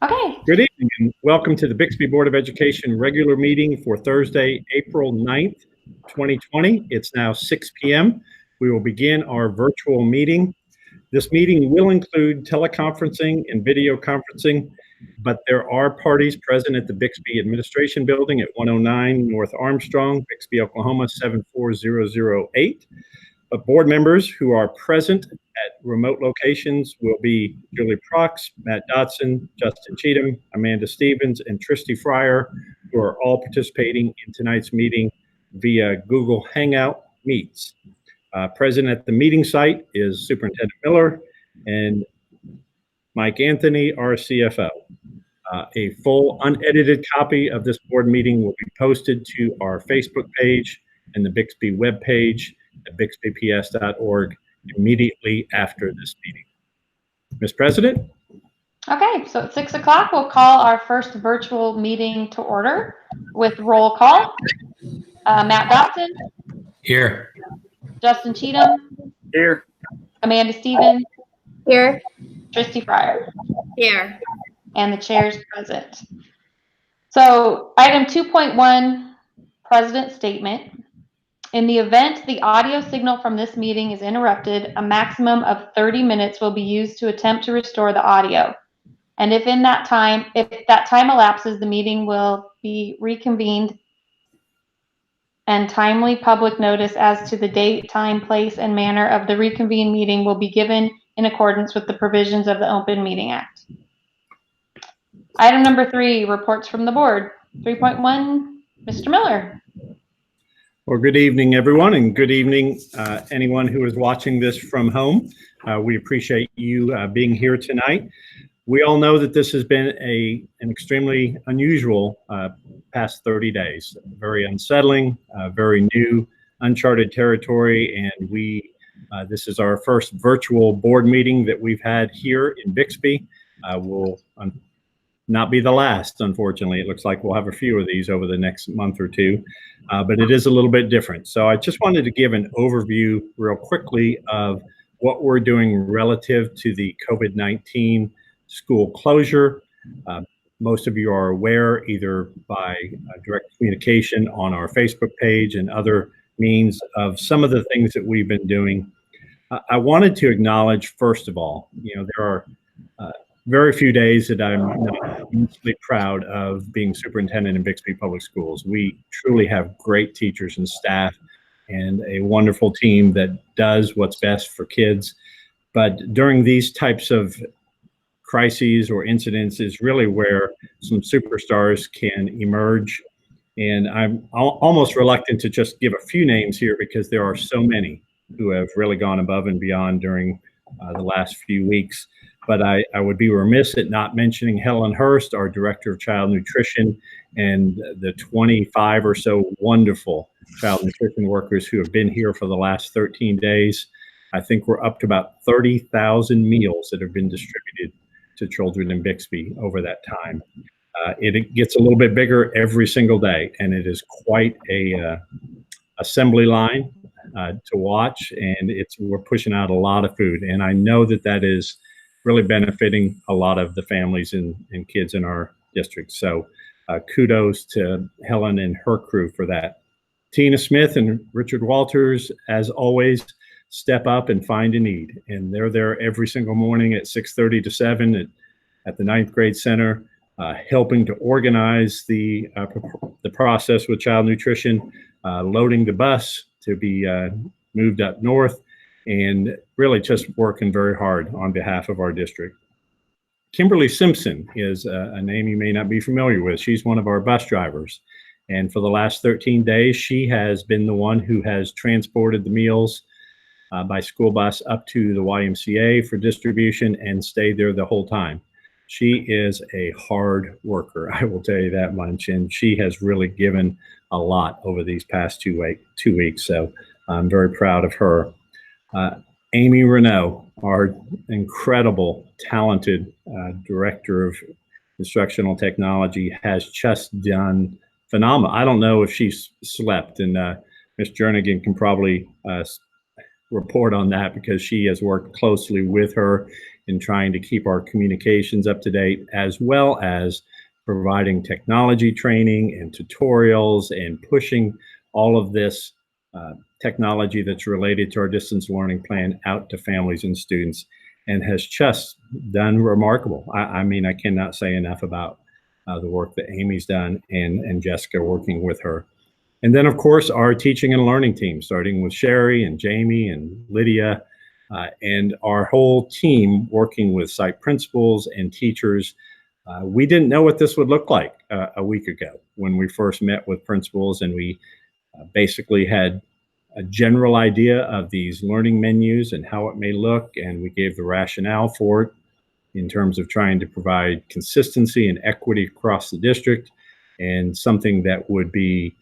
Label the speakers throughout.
Speaker 1: Okay.
Speaker 2: Good evening and welcome to the Bixby Board of Education regular meeting for Thursday, April 9th, 2020. It's now 6 p.m. We will begin our virtual meeting. This meeting will include teleconferencing and video conferencing, but there are parties present at the Bixby Administration Building at 109 North Armstrong, Bixby, Oklahoma 74008. But board members who are present at remote locations will be Julie Prox, Matt Dotson, Justin Cheatham, Amanda Stevens, and Tristy Fryer, who are all participating in tonight's meeting via Google Hangout Meets. Present at the meeting site is Superintendent Miller and Mike Anthony, our CFO. A full unedited copy of this board meeting will be posted to our Facebook page and the Bixby webpage at bixbyps.org immediately after this meeting. Ms. President?
Speaker 1: Okay, so at 6 o'clock, we'll call our first virtual meeting to order with roll call. Matt Dotson.
Speaker 3: Here.
Speaker 1: Justin Cheatham.
Speaker 3: Here.
Speaker 1: Amanda Stevens.
Speaker 4: Here.
Speaker 1: Tristy Fryer.
Speaker 4: Here.
Speaker 1: And the chair's present. So item 2.1, President's Statement. In the event the audio signal from this meeting is interrupted, a maximum of 30 minutes will be used to attempt to restore the audio. And if that time elapses, the meeting will be reconvened and timely public notice as to the date, time, place, and manner of the reconvened meeting will be given in accordance with the provisions of the Open Meeting Act. Item number 3, reports from the board. 3.1, Mr. Miller.
Speaker 2: Well, good evening, everyone, and good evening, anyone who is watching this from home. We appreciate you being here tonight. We all know that this has been an extremely unusual past 30 days. Very unsettling, very new, uncharted territory, and this is our first virtual board meeting that we've had here in Bixby. Will not be the last, unfortunately. It looks like we'll have a few of these over the next month or two, but it is a little bit different. So I just wanted to give an overview real quickly of what we're doing relative to the COVID-19 school closure. Most of you are aware, either by direct communication on our Facebook page and other means, of some of the things that we've been doing. I wanted to acknowledge, first of all, there are very few days that I'm not immensely proud of being superintendent in Bixby Public Schools. We truly have great teachers and staff and a wonderful team that does what's best for kids. But during these types of crises or incidents is really where some superstars can emerge. And I'm almost reluctant to just give a few names here because there are so many who have really gone above and beyond during the last few weeks. But I would be remiss at not mentioning Helen Hurst, our Director of Child Nutrition, and the 25 or so wonderful child nutrition workers who have been here for the last 13 days. I think we're up to about 30,000 meals that have been distributed to children in Bixby over that time. It gets a little bit bigger every single day, and it is quite a assembly line to watch, and we're pushing out a lot of food. And I know that is really benefiting a lot of the families and kids in our district. So kudos to Helen and her crew for that. Tina Smith and Richard Walters, as always, step up and find a need. And they're there every single morning at 6:30 to 7 at the 9th grade center, helping to organize the process with child nutrition, loading the bus to be moved up north, and really just working very hard on behalf of our district. Kimberly Simpson is a name you may not be familiar with. She's one of our bus drivers. And for the last 13 days, she has been the one who has transported the meals by school bus up to the YMCA for distribution and stayed there the whole time. She is a hard worker, I will tell you that much. And she has really given a lot over these past 2 weeks. So I'm very proud of her. Amy Renault, our incredible, talented Director of Instructional Technology, has just done phenomenal. I don't know if she's slept, and Ms. Jernigan can probably report on that because she has worked closely with her in trying to keep our communications up to date, as well as providing technology training and tutorials and pushing all of this technology that's related to our distance learning plan out to families and students, and has just done remarkable. I mean, I cannot say enough about the work that Amy's done and Jessica working with her. And then, of course, our teaching and learning team, starting with Sherry and Jamie and Lydia, and our whole team working with site principals and teachers. We didn't know what this would look like a week ago when we first met with principals, and we basically had a general idea of these learning menus and how it may look, and we gave the rationale for it in terms of trying to provide consistency and equity across the district, and something that would be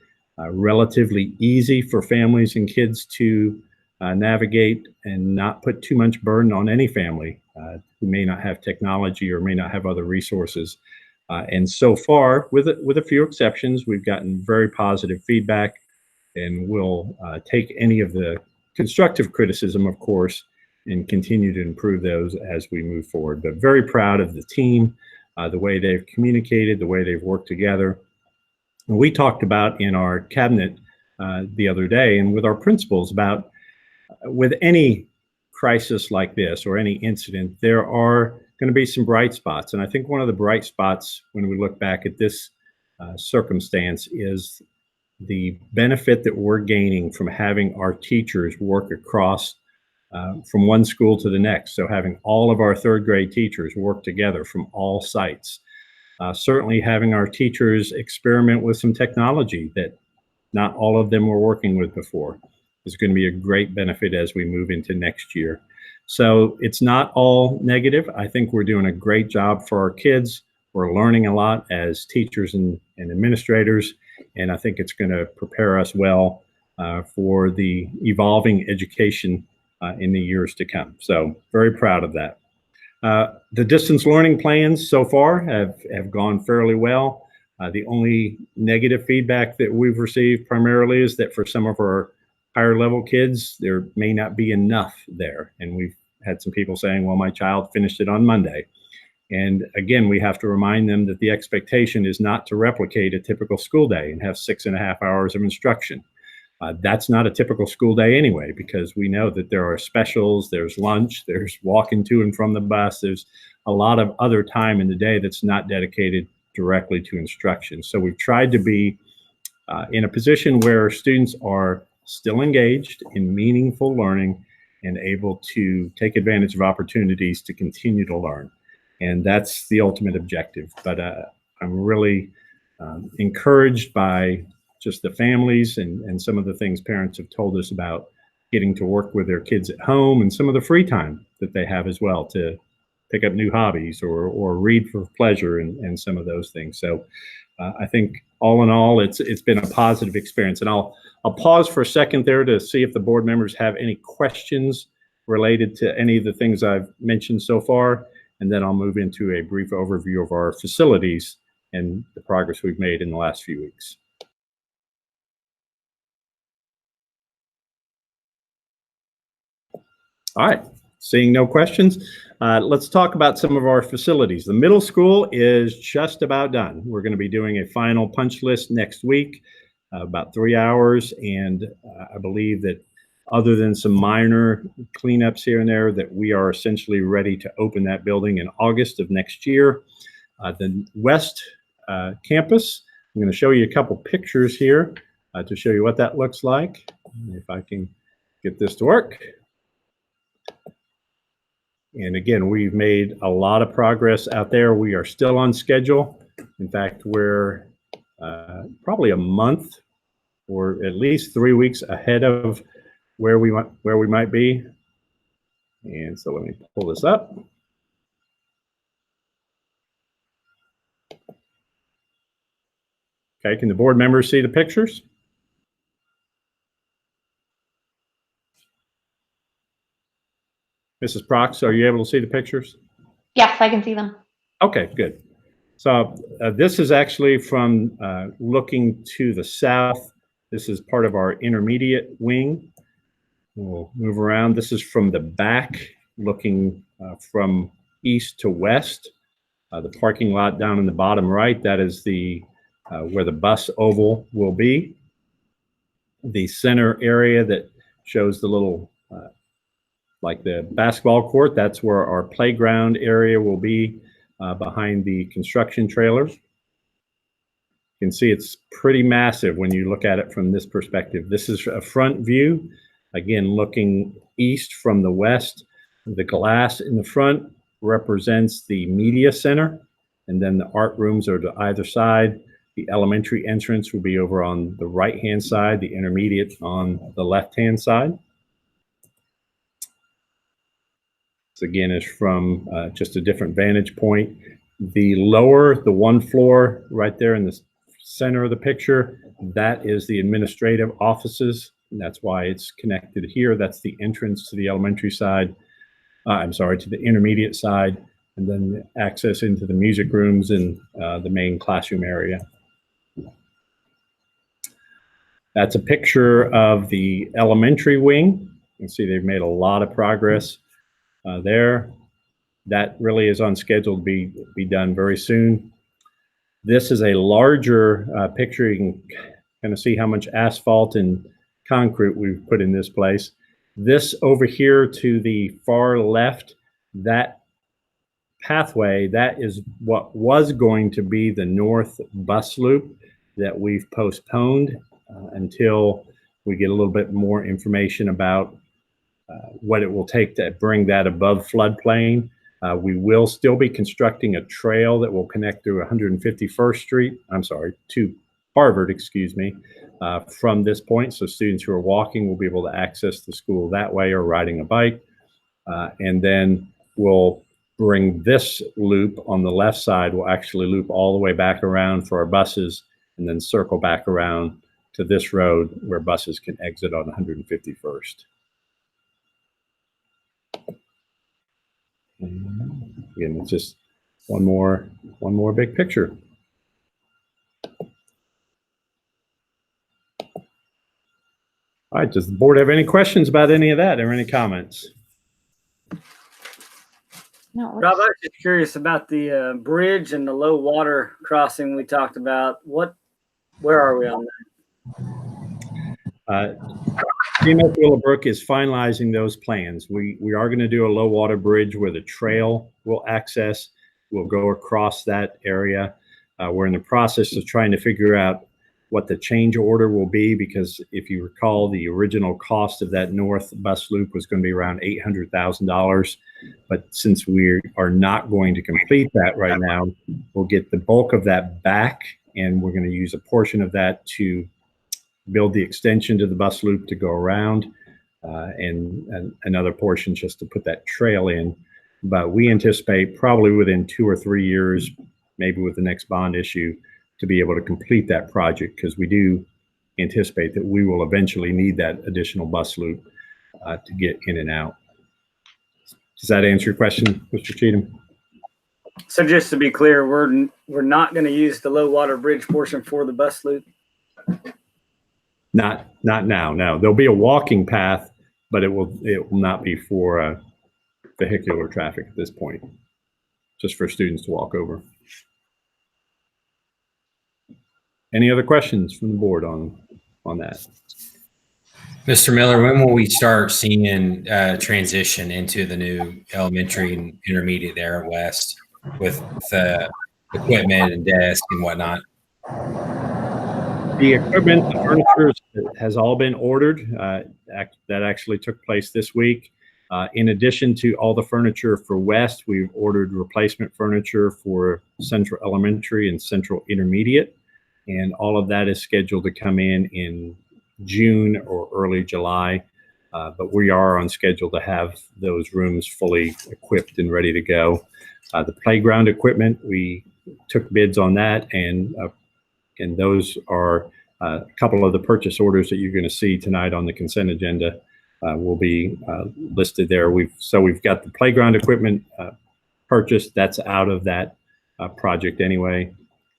Speaker 2: relatively easy for families and kids to navigate and not put too much burden on any family who may not have technology or may not have other resources. And so far, with a few exceptions, we've gotten very positive feedback, and we'll take any of the constructive criticism, of course, and continue to improve those as we move forward. But very proud of the team, the way they've communicated, the way they've worked together. And we talked about in our cabinet the other day and with our principals about with any crisis like this or any incident, there are going to be some bright spots. And I think one of the bright spots when we look back at this circumstance is the benefit that we're gaining from having our teachers work across from one school to the next. So having all of our third grade teachers work together from all sites. Certainly having our teachers experiment with some technology that not all of them were working with before is going to be a great benefit as we move into next year. So it's not all negative. I think we're doing a great job for our kids. We're learning a lot as teachers and administrators, and I think it's going to prepare us well for the evolving education in the years to come. So very proud of that. The distance learning plans so far have gone fairly well. The only negative feedback that we've received primarily is that for some of our higher level kids, there may not be enough there. And we've had some people saying, well, my child finished it on Monday. And again, we have to remind them that the expectation is not to replicate a typical school day and have 6.5 hours of instruction. That's not a typical school day anyway, because we know that there are specials, there's lunch, there's walking to and from the bus, there's a lot of other time in the day that's not dedicated directly to instruction. So we've tried to be in a position where students are still engaged in meaningful learning and able to take advantage of opportunities to continue to learn. And that's the ultimate objective. But I'm really encouraged by just the families and some of the things parents have told us about getting to work with their kids at home and some of the free time that they have as well to pick up new hobbies or read for pleasure and some of those things. So I think all in all, it's been a positive experience. And I'll pause for a second there to see if the board members have any questions related to any of the things I've mentioned so far. And then I'll move into a brief overview of our facilities and the progress we've made in the last few weeks. All right, seeing no questions, let's talk about some of our facilities. The middle school is just about done. We're going to be doing a final punch list next week, about 3 hours. And I believe that other than some minor cleanups here and there, that we are essentially ready to open that building in August of next year. The West campus, I'm going to show you a couple pictures here to show you what that looks like. If I can get this to work. And again, we've made a lot of progress out there. We are still on schedule. In fact, we're probably a month or at least 3 weeks ahead of where we might be. And so let me pull this up. Okay, can the board members see the pictures? Mrs. Prox, are you able to see the pictures?
Speaker 1: Yes, I can see them.
Speaker 2: Okay, good. So this is actually from looking to the south. This is part of our intermediate wing. We'll move around. This is from the back, looking from east to west. The parking lot down in the bottom right, that is the where the bus oval will be. The center area that shows the little like the basketball court, that's where our playground area will be behind the construction trailers. You can see it's pretty massive when you look at it from this perspective. This is a front view, again, looking east from the west. The glass in the front represents the media center, and then the art rooms are to either side. The elementary entrance will be over on the right-hand side, the intermediate on the left-hand side. This again is from just a different vantage point. The one floor right there in the center of the picture, that is the administrative offices. And that's why it's connected here. That's the entrance to the elementary side. To the intermediate side, and then the access into the music rooms and the main classroom area. That's a picture of the elementary wing. You can see they've made a lot of progress there. That really is on schedule to be done very soon. This is a larger picture. You can kind of see how much asphalt and concrete we've put in this place. This over here to the far left, that pathway, that is what was going to be the north bus loop that we've postponed until we get a little bit more information about what it will take to bring that above floodplain. We will still be constructing a trail that will connect through 151st Street, to Harvard, excuse me, from this point. So students who are walking will be able to access the school that way or riding a bike. And then we'll bring this loop on the left side. We'll actually loop all the way back around for our buses and then circle back around to this road where buses can exit on 151st. And again, it's just one more big picture. All right, does the board have any questions about any of that or any comments?
Speaker 1: No.
Speaker 3: Rob, I was just curious about the bridge and the low water crossing we talked about. Where are we on that?
Speaker 2: CMS Willowbrook is finalizing those plans. We are going to do a low water bridge where the trail will access. We'll go across that area. We're in the process of trying to figure out what the change order will be, because if you recall, the original cost of that north bus loop was going to be around $800,000. But since we are not going to complete that right now, we'll get the bulk of that back, and we're going to use a portion of that to build the extension to the bus loop to go around, and another portion just to put that trail in. But we anticipate probably within 2 or 3 years, maybe with the next bond issue, to be able to complete that project, because we do anticipate that we will eventually need that additional bus loop to get in and out. Does that answer your question, Mr. Cheatham?
Speaker 3: So just to be clear, we're not going to use the low water bridge portion for the bus loop?
Speaker 2: Not now. No, there'll be a walking path, but it will not be for vehicular traffic at this point, just for students to walk over. Any other questions from the board on that?
Speaker 4: Mr. Miller, when will we start seeing transition into the new elementary and intermediate there at West with equipment and desk and whatnot?
Speaker 2: The equipment, the furniture has all been ordered. That actually took place this week. In addition to all the furniture for West, we've ordered replacement furniture for Central Elementary and Central Intermediate. And all of that is scheduled to come in June or early July. But we are on schedule to have those rooms fully equipped and ready to go. The playground equipment, we took bids on that, and those are a couple of the purchase orders that you're going to see tonight on the consent agenda will be listed there. We've got the playground equipment purchased. That's out of that project anyway.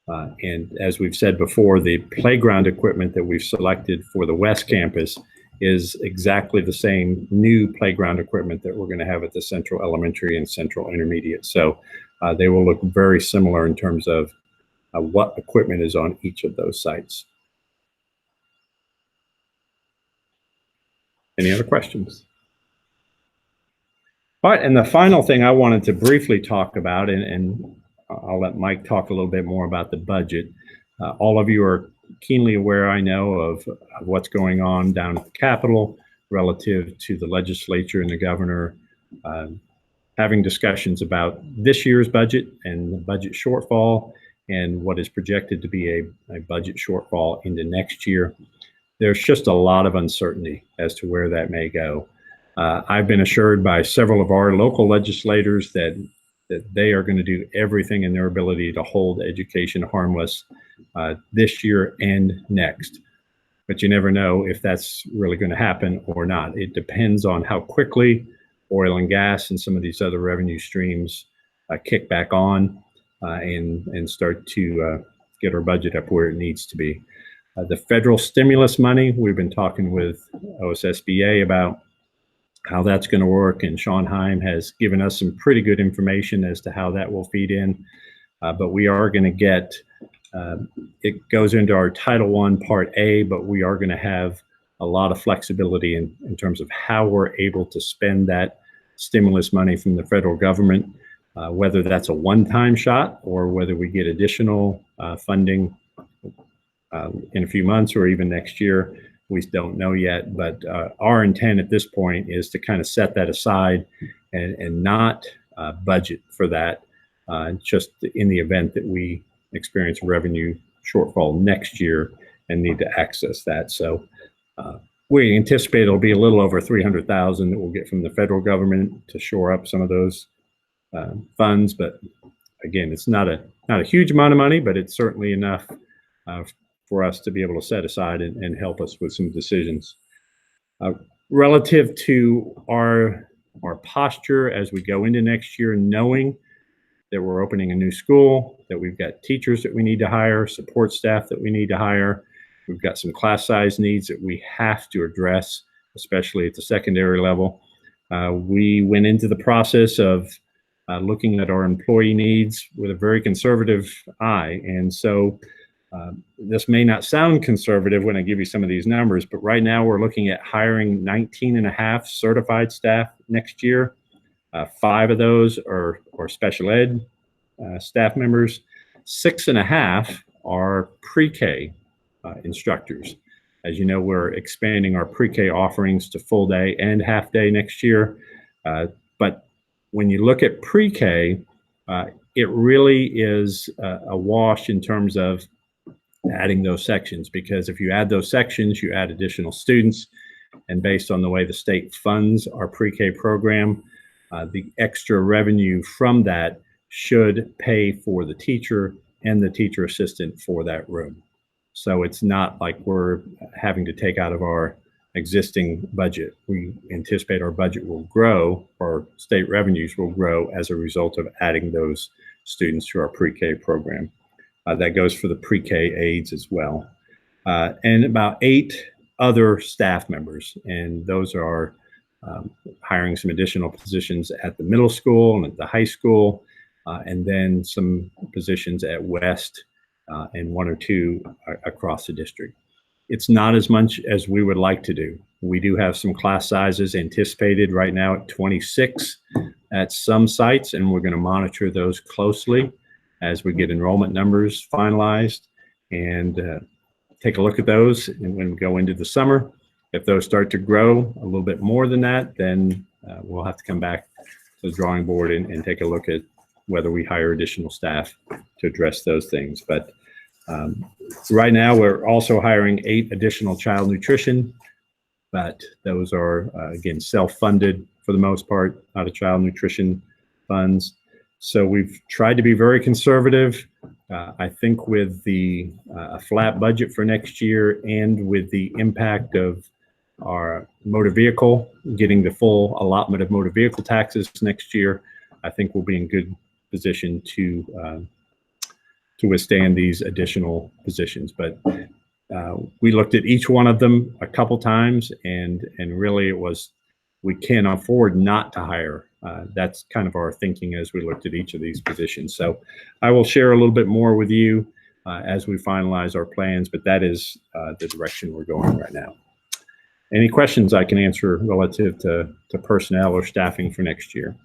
Speaker 2: And as we've said before, the playground equipment that we've selected for the West Campus is exactly the same new playground equipment that we're going to have at the Central Elementary and Central Intermediate. So they will look very similar in terms of what equipment is on each of those sites. Any other questions? All right, and the final thing I wanted to briefly talk about, and I'll let Mike talk a little bit more about the budget. All of you are keenly aware, I know, of what's going on down at the Capitol relative to the legislature and the governor having discussions about this year's budget and the budget shortfall and what is projected to be a budget shortfall into next year. There's just a lot of uncertainty as to where that may go. I've been assured by several of our local legislators that they are going to do everything in their ability to hold education harmless this year and next. But you never know if that's really going to happen or not. It depends on how quickly oil and gas and some of these other revenue streams kick back on and start to get our budget up where it needs to be. The federal stimulus money, we've been talking with OSSBA about how that's going to work, and Sean Heim has given us some pretty good information as to how that will feed in. But we are going to get, it goes into our Title I Part A, but we are going to have a lot of flexibility in terms of how we're able to spend that stimulus money from the federal government, whether that's a one-time shot or whether we get additional funding in a few months or even next year. We don't know yet, but our intent at this point is to kind of set that aside and not budget for that, just in the event that we experience a revenue shortfall next year and need to access that. So we anticipate it'll be a little over $300,000 that we'll get from the federal government to shore up some of those funds. But again, it's not a huge amount of money, but it's certainly enough for us to be able to set aside and help us with some decisions. Relative to our posture as we go into next year, knowing that we're opening a new school, that we've got teachers that we need to hire, support staff that we need to hire, we've got some class size needs that we have to address, especially at the secondary level. We went into the process of looking at our employee needs with a very conservative eye. And so this may not sound conservative when I give you some of these numbers, but right now we're looking at hiring 19.5 certified staff next year. 5 of those are special ed staff members. 6.5 are pre-K instructors. As you know, we're expanding our pre-K offerings to full day and half day next year. But when you look at pre-K, it really is a wash in terms of adding those sections, because if you add those sections, you add additional students, and based on the way the state funds our pre-K program, the extra revenue from that should pay for the teacher and the teacher assistant for that room. So it's not like we're having to take out of our existing budget. We anticipate our budget will grow, or state revenues will grow as a result of adding those students to our pre-K program. That goes for the pre-K aides as well. And about 8 other staff members, and those are hiring some additional positions at the middle school and at the high school, and then some positions at West and 1 or 2 across the district. It's not as much as we would like to do. We do have some class sizes anticipated right now at 26 at some sites, and we're going to monitor those closely as we get enrollment numbers finalized and take a look at those. And when we go into the summer, if those start to grow a little bit more than that, then we'll have to come back to the drawing board and take a look at whether we hire additional staff to address those things. But right now, we're also hiring 8 additional child nutrition, but those are, again, self-funded for the most part, out of child nutrition funds. So we've tried to be very conservative. I think with the flat budget for next year and with the impact of our motor vehicle, getting the full allotment of motor vehicle taxes next year, I think we'll be in good position to withstand these additional positions. But We looked at each one of them a couple times, and really it was, we can't afford not to hire. That's kind of our thinking as we looked at each of these positions. So I will share a little bit more with you as we finalize our plans, but that is the direction we're going right now. Any questions I can answer relative to personnel or staffing for next year?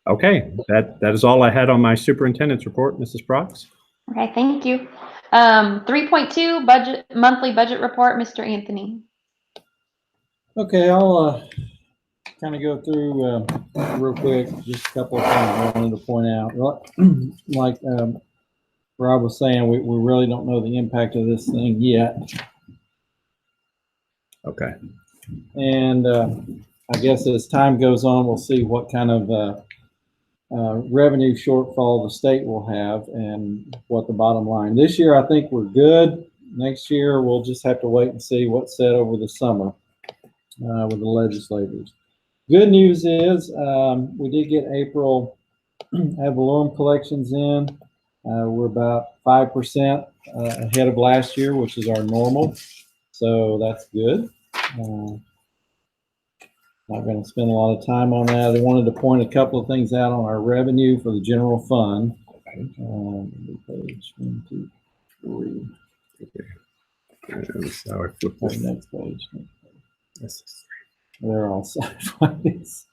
Speaker 2: Okay, that is all I had on my superintendent's report, Mrs. Brox.
Speaker 1: Okay, thank you. 3.2 monthly budget report, Mr. Anthony.
Speaker 5: Okay, I'll kind of go through real quick, just a couple of things I wanted to point out. Like Rob was saying, we really don't know the impact of this thing yet.
Speaker 2: Okay.
Speaker 5: And I guess as time goes on, we'll see what kind of revenue shortfall the state will have and what the bottom line. This year, I think we're good. Next year, we'll just have to wait and see what's said over the summer with the legislators. Good news is we did get April ad valorem collections in. We're about 5% ahead of last year, which is our normal. So that's good. Not going to spend a lot of time on that. I wanted to point a couple of things out on our revenue for the general fund. Page 1, 2, 3.
Speaker 2: So I flipped this.
Speaker 5: Next page. They're all sideways.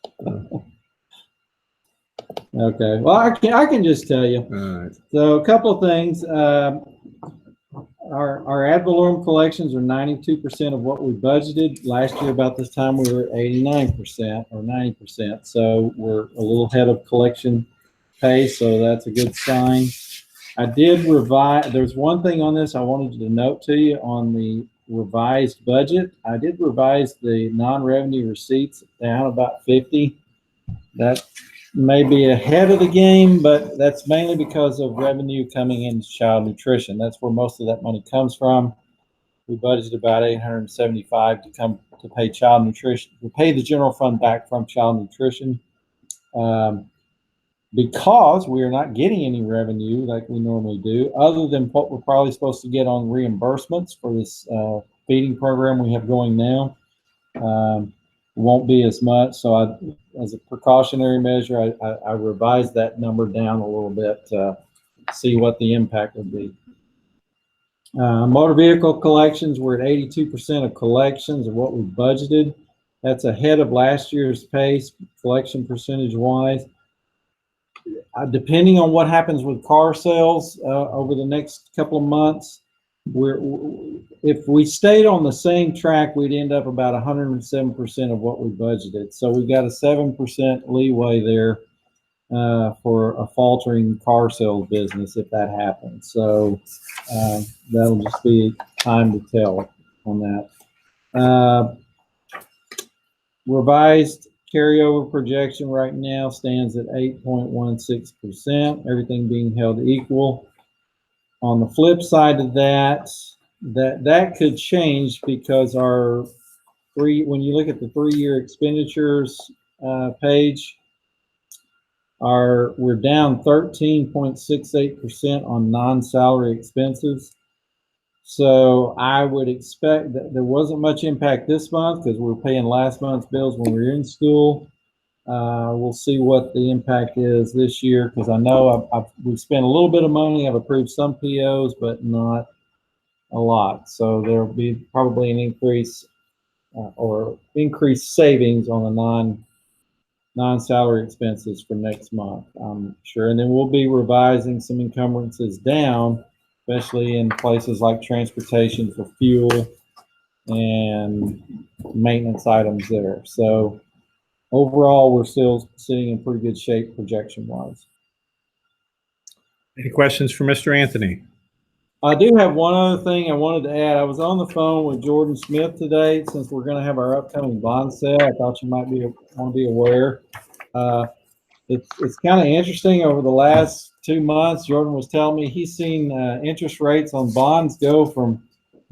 Speaker 5: Okay. Well, I can just tell you.
Speaker 2: All right.
Speaker 5: So a couple of things. Our ad valorem collections are 92% of what we budgeted. Last year about this time we were 89% or 90%. So we're a little ahead of collection pace, so that's a good sign. I did revise. There's one thing on this I wanted to note to you on the revised budget. I did revise the non-revenue receipts down about 50. That may be ahead of the game, but that's mainly because of revenue coming into child nutrition. That's where most of that money comes from. We budgeted about $875 to pay child nutrition, to pay the general fund back from child nutrition. Because we are not getting any revenue like we normally do, other than what we're probably supposed to get on reimbursements for this feeding program we have going now. Won't be as much. So as a precautionary measure, I revised that number down a little bit to see what the impact would be. Motor vehicle collections, we're at 82% of collections of what we budgeted. That's ahead of last year's pace, collection percentage wise. Depending on what happens with car sales over the next couple of months, if we stayed on the same track, we'd end up about 107% of what we budgeted. So we've got a 7% leeway there for a faltering car sales business if that happens. So that'll just be time to tell on that. Revised carryover projection right now stands at 8.16%, everything being held equal. On the flip side of that could change because when you look at the 3-year expenditures page, we're down 13.68% on non-salary expenses. So I would expect that there wasn't much impact this month because we're paying last month's bills when we were in school. We'll see what the impact is this year because I know we've spent a little bit of money. I've approved some POs, but not a lot. So there'll be probably an increase or increased savings on the non-salary expenses for next month, I'm sure. And then we'll be revising some encumbrances down, especially in places like transportation for fuel and maintenance items there. So overall, we're still sitting in pretty good shape projection-wise.
Speaker 2: Any questions for Mr. Anthony?
Speaker 5: I do have one other thing I wanted to add. I was on the phone with Jordan Smith today since we're going to have our upcoming bond sale. I thought you might want to be aware. It's kind of interesting. Over the last 2 months, Jordan was telling me he's seen interest rates on bonds go from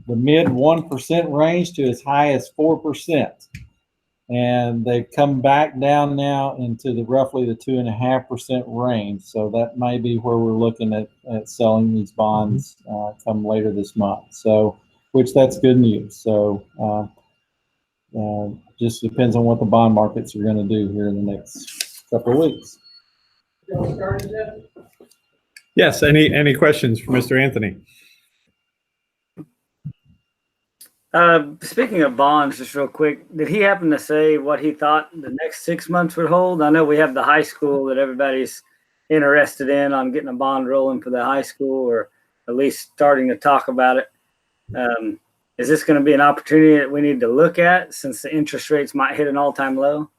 Speaker 5: the mid 1% range to as high as 4%. and they've come back down now into the roughly the 2.5% range. So that may be where we're looking at selling these bonds come later this month. So, which that's good news. So just depends on what the bond markets are going to do here in the next couple of weeks.
Speaker 2: Yes. Any questions for Mr. Anthony?
Speaker 3: Speaking of bonds, just real quick, did he happen to say what he thought the next 6 months would hold? I know we have the high school that everybody's interested in on getting a bond rolling for the high school, or at least starting to talk about it. Is this going to be an opportunity that we need to look at since the interest rates might hit an all-time low?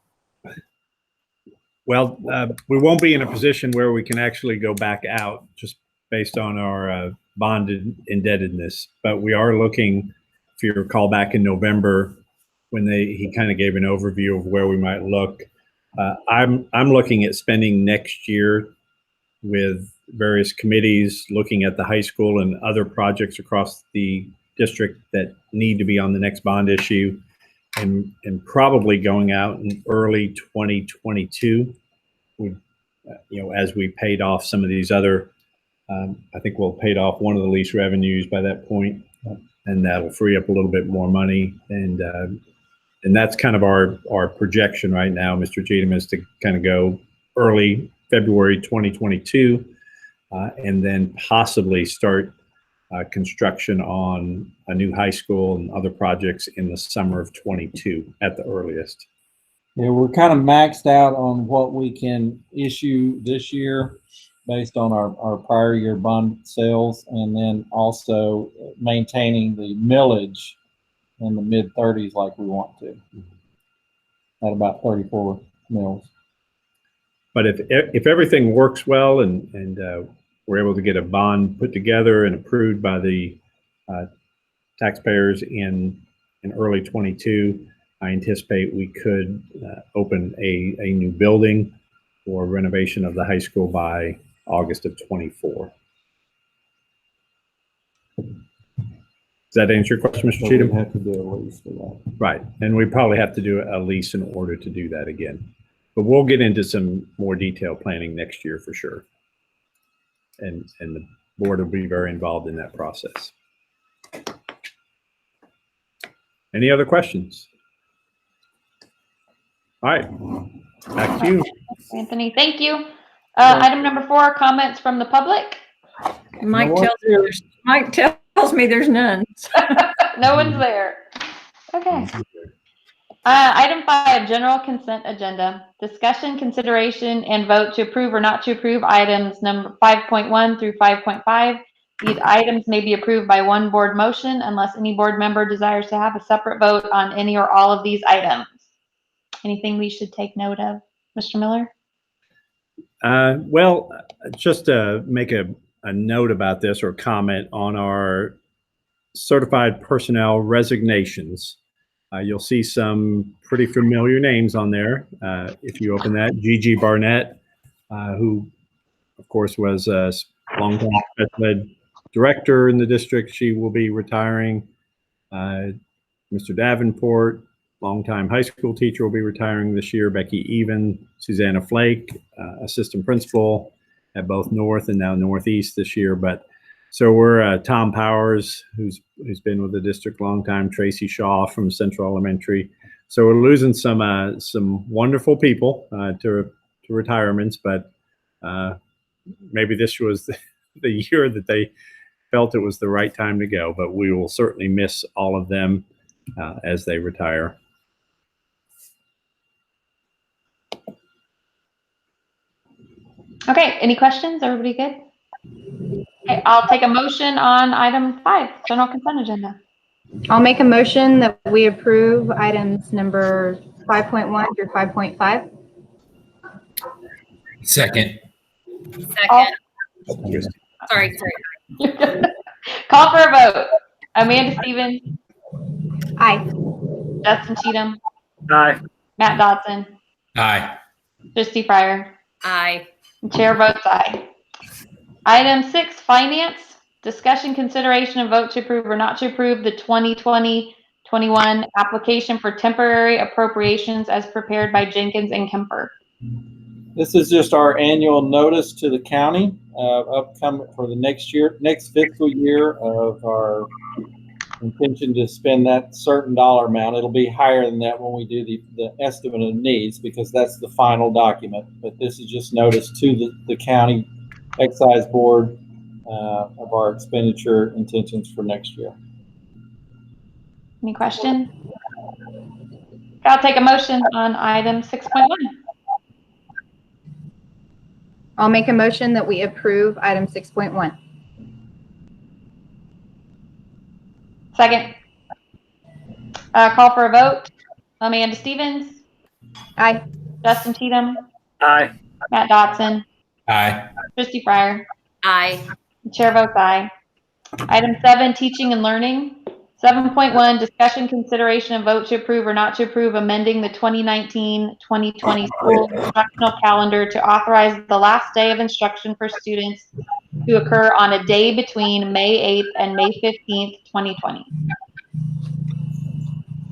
Speaker 2: Well, we won't be in a position where we can actually go back out just based on our bond indebtedness, but we are looking. If you recall back in November, when he kind of gave an overview of where we might look, I'm looking at spending next year with various committees, looking at the high school and other projects across the district that need to be on the next bond issue, and probably going out in early 2022. As we paid off some of these other, I think we'll paid off one of the lease revenues by that point. And that'll free up a little bit more money, and that's kind of our projection right now, Mr. Cheatham, is to kind of go early February 2022, and then possibly start construction on a new high school and other projects in the summer of 22 at the earliest.
Speaker 5: Yeah, we're kind of maxed out on what we can issue this year based on our prior year bond sales, and then also maintaining the millage in the mid-30s like we want to, at about 34 mils.
Speaker 2: But if everything works well and we're able to get a bond put together and approved by the taxpayers in early 22, I anticipate we could open a new building or renovation of the high school by August of 24. Does that answer your question, Mr. Cheatham?
Speaker 5: We have to do a lease for that.
Speaker 2: Right, and we probably have to do a lease in order to do that again. But we'll get into some more detailed planning next year for sure. And the board will be very involved in that process. Any other questions? All right, back to you.
Speaker 1: Anthony, thank you. Item number 4, comments from the public.
Speaker 6: Mike tells me there's none.
Speaker 1: No one's there. Okay. Item 5, general consent agenda. Discussion, consideration, and vote to approve or not to approve items number 5.1 through 5.5. These items may be approved by one board motion unless any board member desires to have a separate vote on any or all of these items. Anything we should take note of, Mr. Miller?
Speaker 2: Well, just to make a note about this or comment on our certified personnel resignations. You'll see some pretty familiar names on there. If you open that, Gigi Barnett, who of course was a long-time special ed director in the district. She will be retiring. Mr. Davenport, longtime high school teacher, will be retiring this year. Becky Even, Susanna Flake, assistant principal at both North and now Northeast this year. But so we're Tom Powers, who's been with the district a long time. Tracy Shaw from Central Elementary. So we're losing some wonderful people to retirements, but maybe this was the year that they felt it was the right time to go. But we will certainly miss all of them as they retire.
Speaker 1: Okay, any questions? Everybody good? Okay, I'll take a motion on item 5, general consent agenda.
Speaker 6: I'll make a motion that we approve items number 5.1 through 5.5.
Speaker 4: Second.
Speaker 6: Sorry.
Speaker 1: Call for a vote. Amanda Stevens,
Speaker 6: Aye.
Speaker 1: Justin Cheatham,
Speaker 3: Aye.
Speaker 1: Matt Dodson,
Speaker 4: Aye.
Speaker 1: Christy Fryer.
Speaker 6: Aye.
Speaker 1: Chair votes aye. Item 6, finance. Discussion, consideration, and vote to approve or not to approve the 21, application for temporary appropriations as prepared by Jenkins and Kemper.
Speaker 5: This is just our annual notice to the county upcoming for the next fiscal year of our intention to spend that certain dollar amount. It'll be higher than that when we do the estimate of needs, because that's the final document. But this is just notice to the county excise board of our expenditure intentions for next year.
Speaker 1: Any questions? I'll take a motion on item 6.1.
Speaker 6: I'll make a motion that we approve item 6.1.
Speaker 1: Second. Call for a vote. Amanda Stevens.
Speaker 6: Aye.
Speaker 1: Justin Cheatham.
Speaker 3: Aye.
Speaker 1: Matt Dotson.
Speaker 4: Aye.
Speaker 1: Christy Fryer.
Speaker 7: Aye.
Speaker 1: The chair votes aye. Item 7, teaching and learning. 7.1, discussion, consideration, and vote to approve or not to approve amending the 2019-2020 school instructional calendar to authorize the last day of instruction for students to occur on a day between May 8th and May 15th, 2020.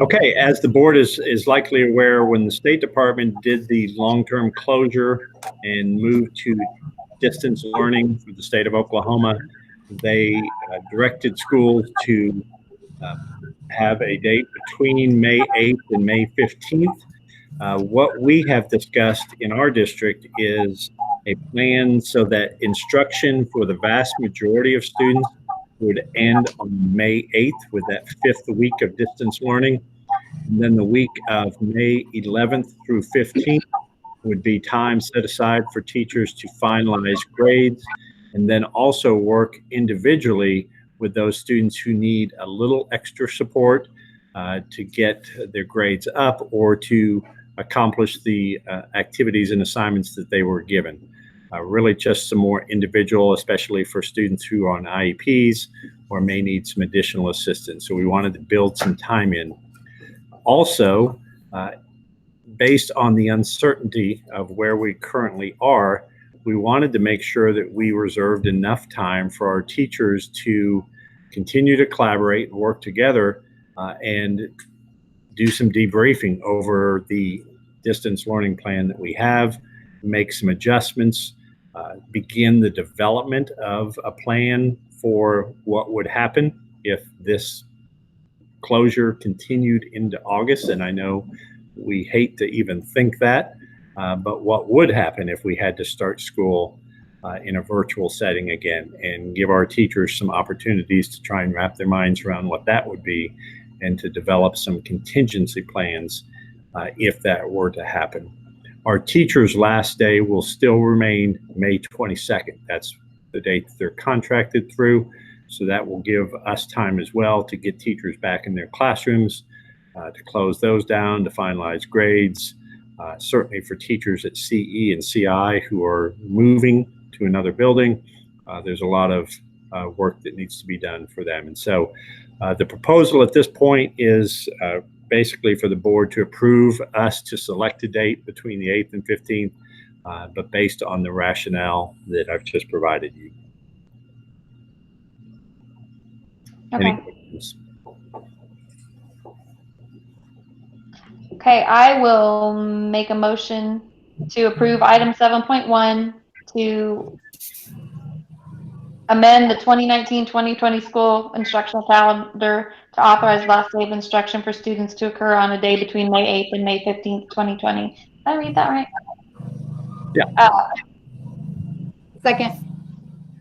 Speaker 2: Okay, as the board is likely aware, when the State Department did the long-term closure and moved to distance learning for the state of Oklahoma, they directed schools to have a date between May 8th and May 15th. What we have discussed in our district is a plan so that instruction for the vast majority of students would end on May 8th with that 5th week of distance learning. And then the week of May 11th through 15th would be time set aside for teachers to finalize grades, and then also work individually with those students who need a little extra support to get their grades up or to accomplish the activities and assignments that they were given. Really just some more individual, especially for students who are on IEPs or may need some additional assistance. So we wanted to build some time in. Also, based on the uncertainty of where we currently are, we wanted to make sure that we reserved enough time for our teachers to continue to collaborate and work together and do some debriefing over the distance learning plan that we have, make some adjustments, begin the development of a plan for what would happen if this closure continued into August. And I know we hate to even think that, but what would happen if we had to start school in a virtual setting again, and give our teachers some opportunities to try and wrap their minds around what that would be and to develop some contingency plans if that were to happen. Our teachers' last day will still remain May 22nd. That's the date that they're contracted through. So that will give us time as well to get teachers back in their classrooms, to close those down, to finalize grades. Certainly for teachers at CE and CI who are moving to another building, there's a lot of work that needs to be done for them. And so the proposal at this point is basically for the board to approve us to select a date between the 8th and 15th, but based on the rationale that I've just provided you.
Speaker 1: Okay.
Speaker 2: Any questions?
Speaker 1: Okay, I will make a motion to approve item 7.1 to amend the 2019-2020 school instructional calendar to authorize last day of instruction for students to occur on a day between May 8th and May 15th, 2020. Did I read that right?
Speaker 2: Yeah.
Speaker 6: Second.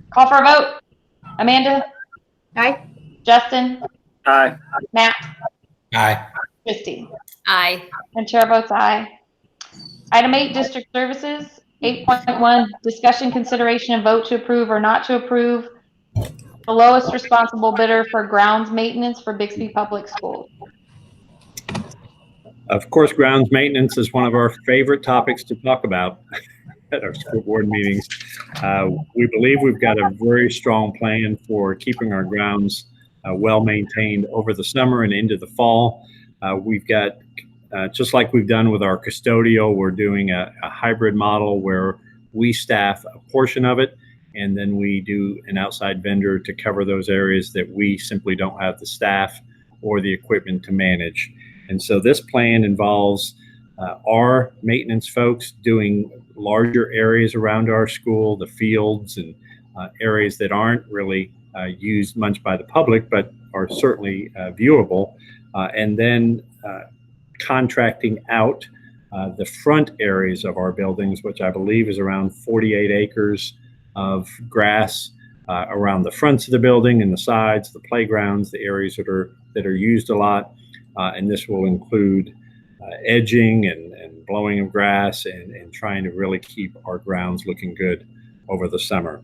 Speaker 1: Call for a vote. Amanda?
Speaker 6: Aye.
Speaker 1: Justin?
Speaker 3: Aye.
Speaker 1: Matt?
Speaker 4: Aye.
Speaker 1: Christy?
Speaker 7: Aye.
Speaker 1: And chair votes aye. Item 8, district services. 8.1, discussion, consideration, and vote to approve or not to approve the lowest responsible bidder for grounds maintenance for Bixby Public Schools.
Speaker 2: Of course, grounds maintenance is one of our favorite topics to talk about at our school board meetings. We believe we've got a very strong plan for keeping our grounds well maintained over the summer and into the fall. We've got, just like we've done with our custodial, we're doing a hybrid model where we staff a portion of it, and then we do an outside vendor to cover those areas that we simply don't have the staff or the equipment to manage. And so this plan involves our maintenance folks doing larger areas around our school, the fields and areas that aren't really used much by the public, but are certainly viewable, and then contracting out the front areas of our buildings, which I believe is around 48 acres of grass around the fronts of the building and the sides, the playgrounds, the areas that are used a lot. And this will include edging and blowing of grass and trying to really keep our grounds looking good over the summer.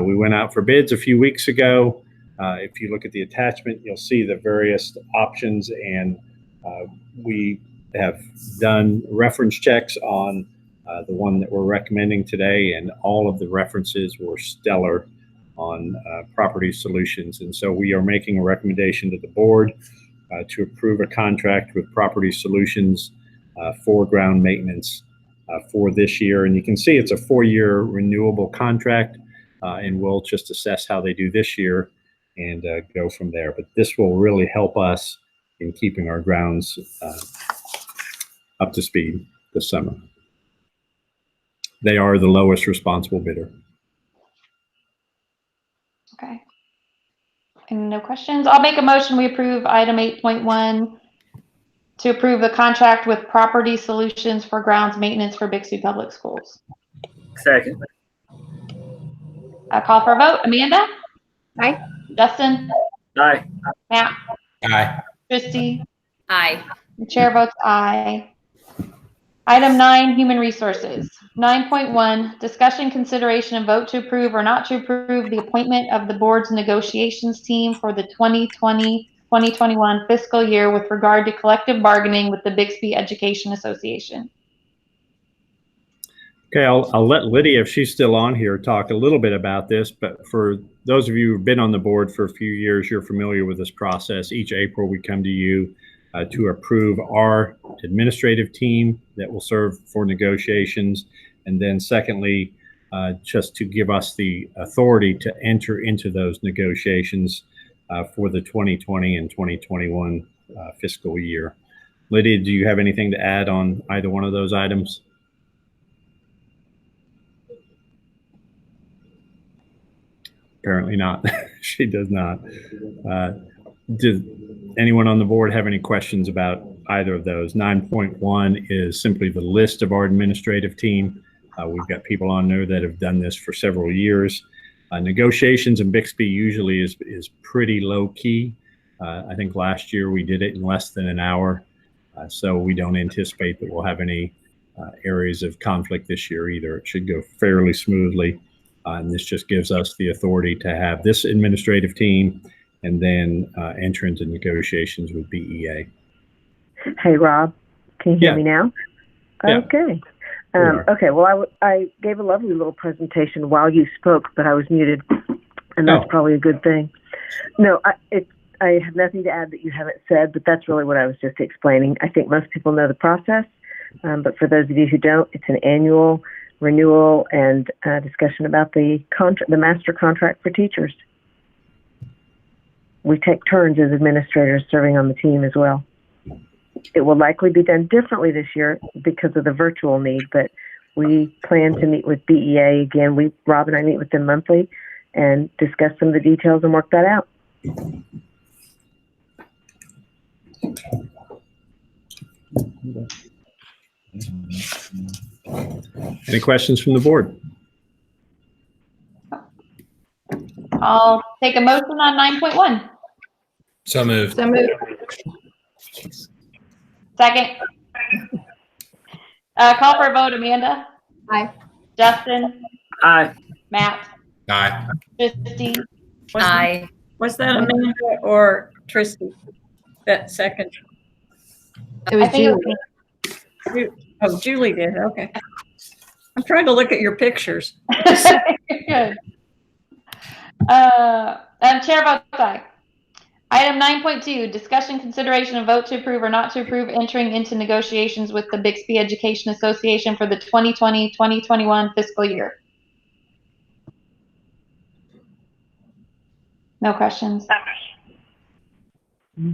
Speaker 2: We went out for bids a few weeks ago. If you look at the attachment, you'll see the various options, and we have done reference checks on the one that we're recommending today, and all of the references were stellar on Property Solutions. And so we are making a recommendation to the board to approve a contract with Property Solutions for ground maintenance for this year. And you can see it's a 4-year renewable contract, and we'll just assess how they do this year and go from there. But this will really help us in keeping our grounds up to speed this summer. They are the lowest responsible bidder.
Speaker 1: Okay. And no questions. I'll make a motion. We approve item 8.1 to approve the contract with Property Solutions for grounds maintenance for Bixby Public Schools.
Speaker 3: Second.
Speaker 1: I call for a vote. Amanda?
Speaker 6: Aye.
Speaker 1: Justin?
Speaker 3: Aye.
Speaker 1: Matt?
Speaker 4: Aye.
Speaker 1: Christy?
Speaker 7: Aye.
Speaker 1: The chair votes aye. Item 9, Human Resources. 9.1, discussion, consideration, and vote to approve or not to approve the appointment of the board's negotiations team for the 2020-2021 fiscal year with regard to collective bargaining with the Bixby Education Association.
Speaker 2: Okay, I'll let Lydia, if she's still on here, talk a little bit about this. But for those of you who've been on the board for a few years, you're familiar with this process. Each April, we come to you to approve our administrative team that will serve for negotiations. And then secondly, just to give us the authority to enter into those negotiations for the 2020 and 2021 fiscal year. Lydia, do you have anything to add on either one of those items? Apparently not. She does not. Does anyone on the board have any questions about either of those? 9.1 is simply the list of our administrative team. We've got people on there that have done this for several years. Negotiations in Bixby usually is pretty low key. I think last year we did it in less than an hour. So we don't anticipate that we'll have any areas of conflict this year either. It should go fairly smoothly. And this just gives us the authority to have this administrative team and then enter into negotiations with BEA.
Speaker 8: Hey, Rob, can you hear me now?
Speaker 2: Yeah.
Speaker 8: Okay. Okay, well, I gave a lovely little presentation while you spoke, but I was muted, and that's probably a good thing. No, I have nothing to add that you haven't said, but that's really what I was just explaining. I think most people know the process, but for those of you who don't, it's an annual renewal and discussion about the master contract for teachers. We take turns as administrators serving on the team as well. It will likely be done differently this year because of the virtual need, but we plan to meet with BEA again. Rob and I meet with them monthly and discuss some of the details and work that out.
Speaker 2: Any questions from the board?
Speaker 1: I'll take a motion on 9.1.
Speaker 4: So moved.
Speaker 6: So moved.
Speaker 1: Second. Call for a vote. Amanda?
Speaker 6: Aye.
Speaker 1: Justin?
Speaker 3: Aye.
Speaker 1: Matt?
Speaker 4: Aye.
Speaker 1: Christy?
Speaker 7: Aye.
Speaker 9: Was that Amanda or Tristy? That second?
Speaker 6: It was
Speaker 1: I think
Speaker 6: Julie.
Speaker 9: Oh, Julie did. Okay. I'm trying to look at your pictures.
Speaker 1: Good. Chair votes aye. Item 9.2, discussion, consideration, and vote to approve or not to approve entering into negotiations with the Bixby Education Association for the 2020-2021 fiscal year. No questions.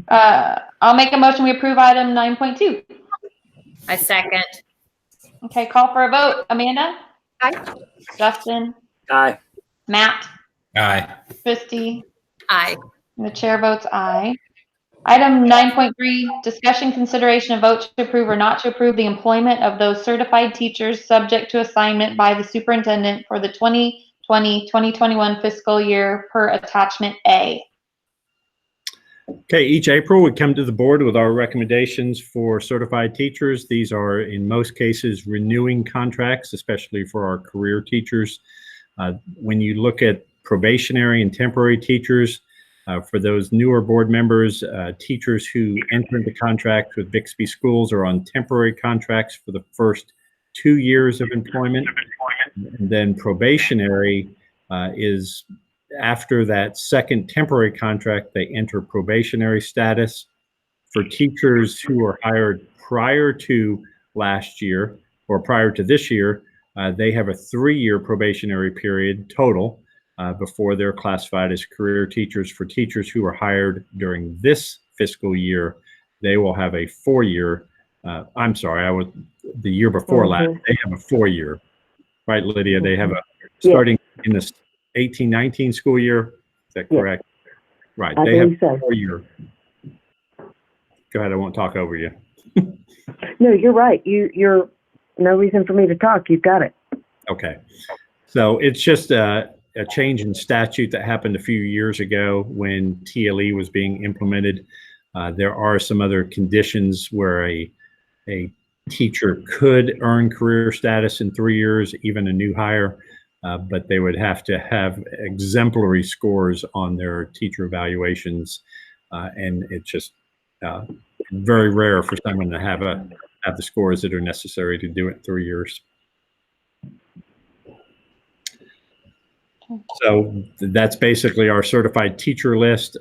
Speaker 1: I'll make a motion, we approve item 9.2.
Speaker 9: I second.
Speaker 1: Okay, call for a vote. Amanda?
Speaker 6: Aye.
Speaker 1: Justin?
Speaker 3: Aye.
Speaker 1: Matt?
Speaker 4: Aye.
Speaker 1: Christie?
Speaker 9: Aye.
Speaker 1: And the chair votes aye. Item 9.3, discussion, consideration, and vote to approve or not to approve the employment of those certified teachers subject to assignment by the superintendent for the 2020-2021 fiscal year per attachment A.
Speaker 2: Okay, each April we come to the board with our recommendations for certified teachers. These are in most cases renewing contracts, especially for our career teachers. When you look at probationary and temporary teachers, for those newer board members, teachers who enter into contracts with Bixby schools are on temporary contracts for the first 2 years of employment. And then probationary is after that second temporary contract, they enter probationary status. For teachers who are hired prior to last year or prior to this year, they have a 3-year probationary period total before they're classified as career teachers. For teachers who are hired during this fiscal year, they will have a 4-year, the year before last, they have a 4-year, right, Lydia? They have a, starting in this 18-19 school year, is that correct? Right, they have a 4-year. Go ahead, I won't talk over you.
Speaker 8: No, you're right. You're no reason for me to talk. You've got it.
Speaker 2: Okay, so it's just a change in statute that happened a few years ago when TLE was being implemented. There are some other conditions where a teacher could earn career status in 3 years, even a new hire, but they would have to have exemplary scores on their teacher evaluations, and it's just very rare for someone to have the scores that are necessary to do it in 3 years. So that's basically our certified teacher list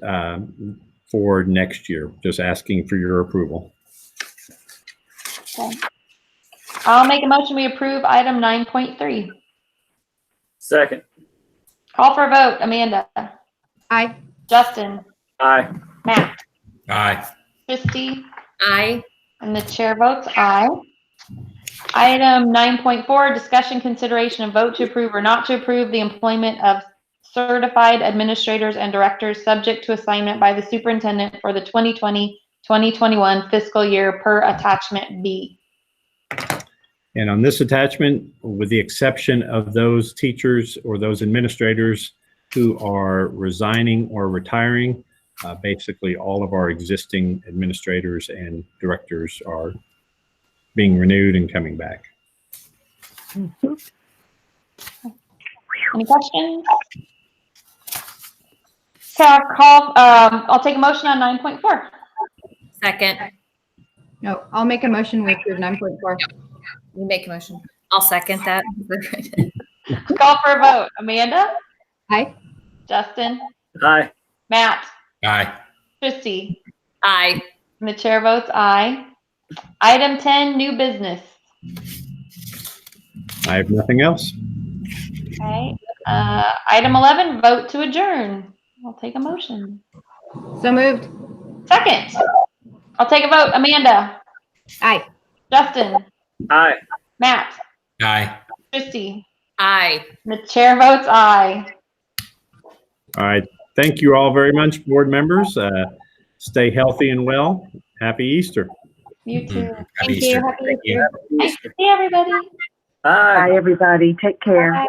Speaker 2: for next year. Just asking for your approval.
Speaker 1: Okay. I'll make a motion, we approve item 9.3.
Speaker 3: Second.
Speaker 1: Call for a vote. Amanda?
Speaker 6: Aye.
Speaker 1: Justin?
Speaker 3: Aye.
Speaker 1: Matt?
Speaker 4: Aye.
Speaker 1: Christie?
Speaker 9: Aye.
Speaker 1: And the chair votes aye. Item 9.4, discussion, consideration, and vote to approve or not to approve the employment of certified administrators and directors subject to assignment by the superintendent for the 2020-2021 fiscal year per attachment B.
Speaker 2: And on this attachment, with the exception of those teachers or those administrators who are resigning or retiring, basically all of our existing administrators and directors are being renewed and coming back.
Speaker 1: Any questions? Okay, I'll take a motion on 9.4.
Speaker 9: Second.
Speaker 6: No, I'll make a motion, we approve 9.4.
Speaker 9: You make a motion. I'll second that.
Speaker 1: Call for a vote. Amanda?
Speaker 6: Aye.
Speaker 1: Justin?
Speaker 3: Aye.
Speaker 1: Matt?
Speaker 4: Aye.
Speaker 1: Christie?
Speaker 9: Aye.
Speaker 1: And the chair votes aye. Item 10, new business.
Speaker 2: I have nothing else.
Speaker 1: Okay. Item 11, vote to adjourn. I'll take a motion.
Speaker 6: So moved.
Speaker 1: Second. I'll take a vote. Amanda?
Speaker 6: Aye.
Speaker 1: Justin?
Speaker 3: Aye.
Speaker 1: Matt?
Speaker 4: Aye.
Speaker 1: Christie?
Speaker 9: Aye.
Speaker 1: And the chair votes aye.
Speaker 2: All right. Thank you all very much, board members. Stay healthy and well. Happy Easter.
Speaker 1: You too.
Speaker 4: Happy
Speaker 1: Thank
Speaker 4: Easter.
Speaker 1: you. Happy
Speaker 4: Thank you.
Speaker 1: Easter. Nice to see everybody.
Speaker 3: Aye.
Speaker 8: Bye, everybody. Take care.
Speaker 1: Bye.